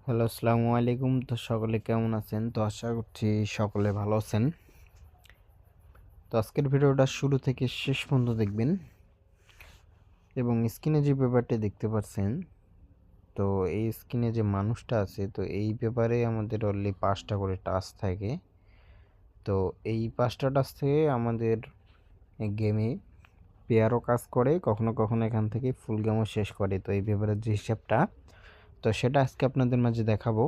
Hello, আসসালামু আলাইকুম। তো সকলে কেমন আছেন? তো আশা করছি সকলে ভালো আছেন। তো আজকের ভিডিওটা শুরু থেকে শেষ পর্যন্ত দেখবেন এবং স্ক্রিনে যে পেপারটি দেখতে পাচ্ছেন, তো এই স্ক্রিনে যে মানুষটা আছে, তো এই পেপারে আমাদের অনলি 5টা করে টাস্ক থাকে। তো এই 5টা টাস্ক থেকে আমাদের গেমে পেয়ারও কাজ করে, কখনো কখনো এখান থেকে ফুল গেমও শেষ করে। তো এই পেপারের যে হিসাবটা, তো সেটা আজকে আপনাদের মাঝে দেখাবো।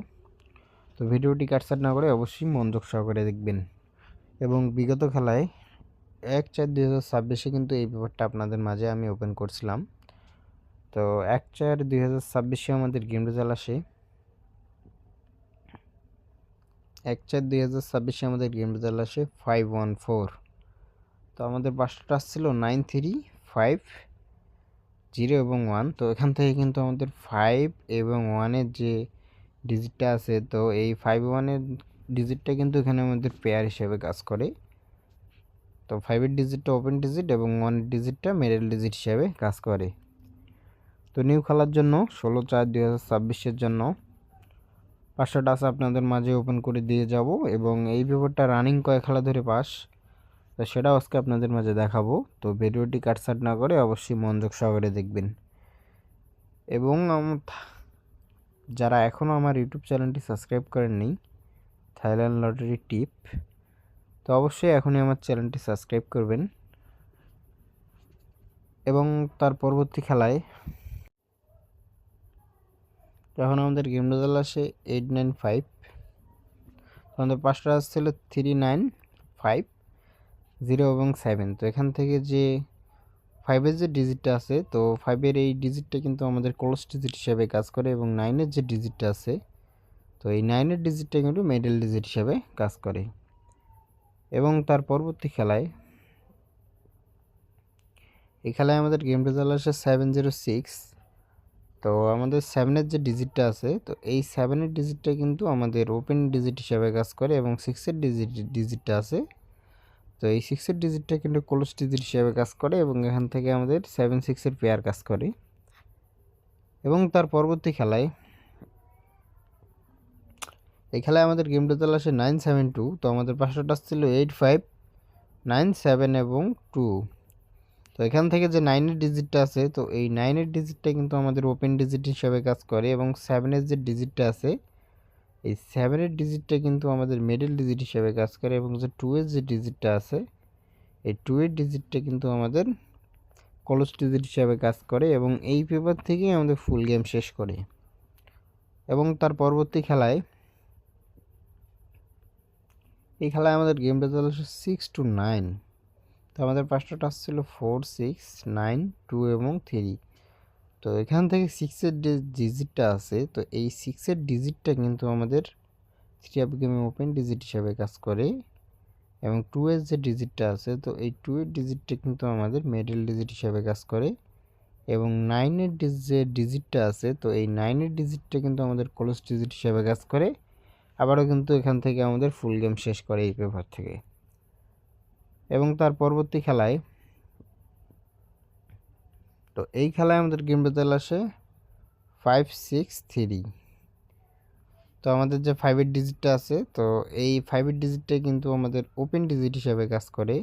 তো ভিডিওটি কাটছাট না করে অবশ্যই মনোযোগ সহকারে দেখবেন। এবং বিগত খেলায় 1/4/2026 কিন্তু এই পেপারটা আপনাদের মাঝে আমি ওপেন করছিলাম। তো 1/4/2026 আমাদের গেম রেজাল্ট আসে 1/4/2026 আমাদের গেম রেজাল্ট আসে 514। তো আমাদের পাঁচটা ছিল 9 3 5 0 এবং 1। তো এখান থেকে কিন্তু আমাদের 5 এবং 1 এর যে ডিজিটটা আছে, তো এই 5 1 এর ডিজিটটা কিন্তু এখানে আমাদের পেয়ার হিসেবে কাজ করে। তো 5 এর ডিজিটটা ওপেন ডিজিট এবং 1 এর ডিজিটটা মিডল ডিজিট হিসেবে কাজ করে। তো নিউ খেলার জন্য 16/4/2026 জন্য 5টা টাস্ক আপনাদের মাঝে ওপেন করে দিয়ে যাব এবং এই পেপারটা রানিং কয়েক খেলা ধরে পাস, তো সেটাও আজকে আপনাদের মাঝে দেখাবো। তো ভিডিওটি কাটছাট না করে অবশ্যই মনোযোগ সহকারে দেখবেন। এবং যারা এখনও আমার ইউটিউব চ্যানেলটি সাবস্ক্রাইব করেননি, থাইল্যান্ড লটারি টিপ, তো অবশ্যই এখনই আমার চ্যানেলটি সাবস্ক্রাইব করবেন। এবং তার পরবর্তী খেলায় যখন আমাদের গেম রেজাল্ট আসে 895, আমাদের 5টা ছিল 3 9 5 0 এবং 7। তো এখান থেকে যে 5 এর যে ডিজিটটা আছে, তো 5 এর এই ডিজিটটা কিন্তু আমাদের ক্লোজ ডিজিট হিসেবে কাজ করে এবং 9 এর যে ডিজিটটা আছে, তো এই 9 এর ডিজিটটা কিন্তু মিডল ডিজিট হিসেবে কাজ করে। এবং তার পরবর্তী খেলায় এই খেলায় আমাদের গেম রেজাল্ট আসে 706। তো আমাদের 7 এর যে ডিজিটটা আছে, তো এই 7 এর ডিজিটটা কিন্তু আমাদের ওপেন ডিজিট হিসেবে কাজ করে এবং 6 এর ডিজিটটা আছে, তো এই 6 এর ডিজিটটা কিন্তু ক্লোজ ডিজিট হিসেবে কাজ করে এবং এখান থেকে আমাদের 7 6 এর পেয়ার কাজ করে। এবং তার পরবর্তী খেলায় এই খেলায় আমাদের গেম রেজাল্ট আসে 972। তো আমাদের 5টা টাস্ক ছিল 8 5 9 7 এবং 2। তো এখান থেকে যে 9 এর ডিজিটটা আছে, তো এই 9 এর ডিজিটটা কিন্তু আমাদের ওপেন ডিজিট হিসেবে কাজ করে এবং 7 এর যে ডিজিটটা আছে, এই 7 এর ডিজিটটা কিন্তু আমাদের মিডল ডিজিট হিসেবে কাজ করে এবং যে 2 এর যে ডিজিটটা আছে, এই 2 এর ডিজিটটা কিন্তু আমাদের ক্লোজ ডিজিট হিসেবে কাজ করে এবং এই পেপার থেকেই আমাদের ফুল গেম শেষ করে। এবং তার পরবর্তী খেলায় এই খেলায় আমাদের গেম রেজাল্ট 6-9। তো আমাদের 5টা টাস্ক ছিল 4 6 9 2 এবং 3। তো এখান থেকে 6 এর যে ডিজিটটা আছে, তো এই 6 এর ডিজিটটা কিন্তু আমাদের 3 অফ গেমে ওপেন ডিজিট হিসেবে কাজ করে এবং 2 এর যে ডিজিটটা আছে, তো এই 2 এর ডিজিটটা কিন্তু আমাদের মিডল ডিজিট হিসেবে কাজ করে এবং 9 এর যে ডিজিটটা আছে, তো এই 9 এর ডিজিটটা কিন্তু আমাদের ক্লোজ ডিজিট হিসেবে কাজ করে। আবারও কিন্তু এখান থেকে আমাদের ফুল গেম শেষ করে এই পেপার থেকে। এবং তার পরবর্তী খেলায় তো এই খেলায় আমাদের গেম রেজাল্ট আসে 5-6-3। তো আমাদের যে 5 এর ডিজিটটা আছে, তো এই 5 এর ডিজিটটাই কিন্তু আমাদের ওপেন ডিজিট হিসেবে কাজ করে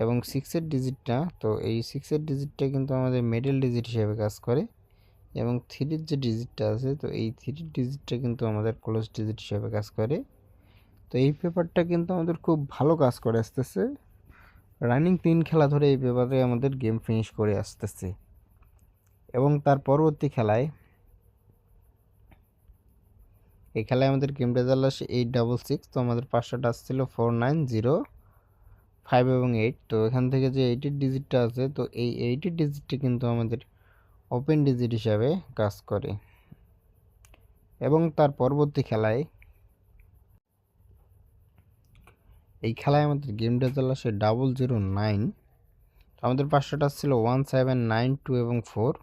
এবং 6 এর ডিজিটটা, তো এই 6 এর ডিজিটটা কিন্তু আমাদের মিডল ডিজিট হিসেবে কাজ করে এবং 3 এর যে ডিজিটটা আছে, তো এই 3 এর ডিজিটটা কিন্তু আমাদের ক্লোজ ডিজিট হিসেবে কাজ করে। তো এই পেপারটা কিন্তু আমাদের খুব ভালো কাজ করে আসতেছে, রানিং 3 খেলা ধরে এই পেপারে আমাদের গেম ফিনিশ করে আসতেছে। এবং তার পরবর্তী খেলায় এই খেলায় আমাদের গেম রেজাল্ট আসে 8-6। তো আমাদের 5টা টাস্ক ছিল 4 9 0 5 এবং 8। তো এখান থেকে যে 8 এর ডিজিটটা আছে, তো এই 8 এর ডিজিটটা কিন্তু আমাদের ওপেন ডিজিট হিসাবে কাজ করে। এবং তার পরবর্তী খেলায় এই খেলায় আমাদের গেম রেজাল্ট আসে 009। তো আমাদের 5টা টাস্ক ছিল 1 7 9 2 এবং 4।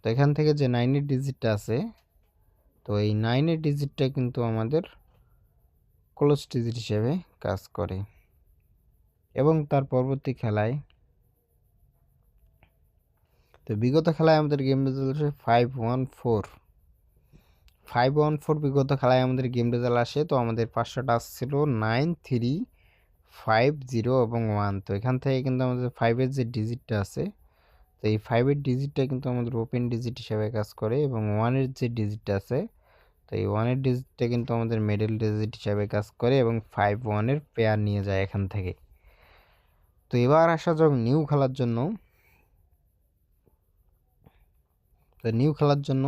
তো এখান থেকে যে 9 এর ডিজিটটা আছে, তো এই 9 এর ডিজিটটা কিন্তু আমাদের ক্লোজ ডিজিট হিসেবে কাজ করে। এবং তার পরবর্তী খেলায় তো বিগত খেলায় আমাদের গেম রেজাল্ট আসে 5-1-4। 514 বিগত খেলায় আমাদের গেম রেজাল্ট আসে। তো আমাদের 5টা টাচ ছিল 9, 3, 5, 0 এবং 1। তো এখান থেকে কিন্তু আমাদের 5-এর যে ডিজিটটা আছে, তো এই 5-এর ডিজিটটা কিন্তু আমাদের ওপেন ডিজিট হিসেবে কাজ করে, এবং 1-এর যে ডিজিটটা আছে, তো এই 1-এর ডিজিটটা কিন্তু আমাদের মিডল ডিজিট হিসেবে কাজ করে, এবং 5-1-এর পেয়ার নিয়ে যায় এখান থেকে। তো এবার আসা যাক নিউ খেলার জন্য। তো নিউ খেলার জন্য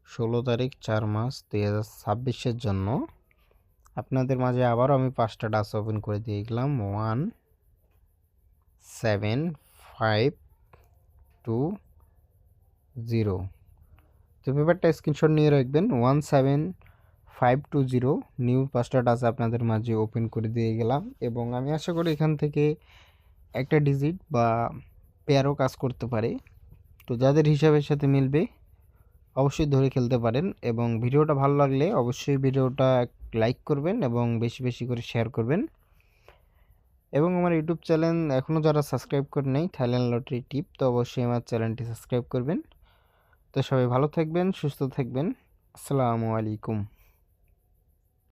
16 তারিখ 4 মাস 2026-এর জন্য আপনাদের মাঝে আবারও আমি 5টা টাচ ওপেন করে দিয়ে গেলাম। 1, 7, 5, 2, 0। তো পেপারটা স্ক্রিনশট নিয়ে রাখবেন। 1, 7, 5, 2, 0 নিউ 5টা টাচ আপনাদের মাঝে ওপেন করে দিয়ে গেলাম, এবং আমি আশা করি এখান থেকে একটা ডিজিট বা পেয়ারও কাজ করতে পারে। তো যাদের হিসাবের সাথে মিলবে অবশ্যই ধরে খেলতে পারেন, এবং ভিডিওটা ভালো লাগলে অবশ্যই ভিডিওটা লাইক করবেন এবং বেশি বেশি করে শেয়ার করবেন। এবং আমার ইউটিউব চ্যানেল এখনও যারা সাবস্ক্রাইব করে নেই, থাইল্যান্ড লটারি টিপ, তো অবশ্যই আমার চ্যানেলটি সাবস্ক্রাইব করবেন। তো সবাই ভালো থাকবেন, সুস্থ থাকবেন। আসসালামু আলাইকুম।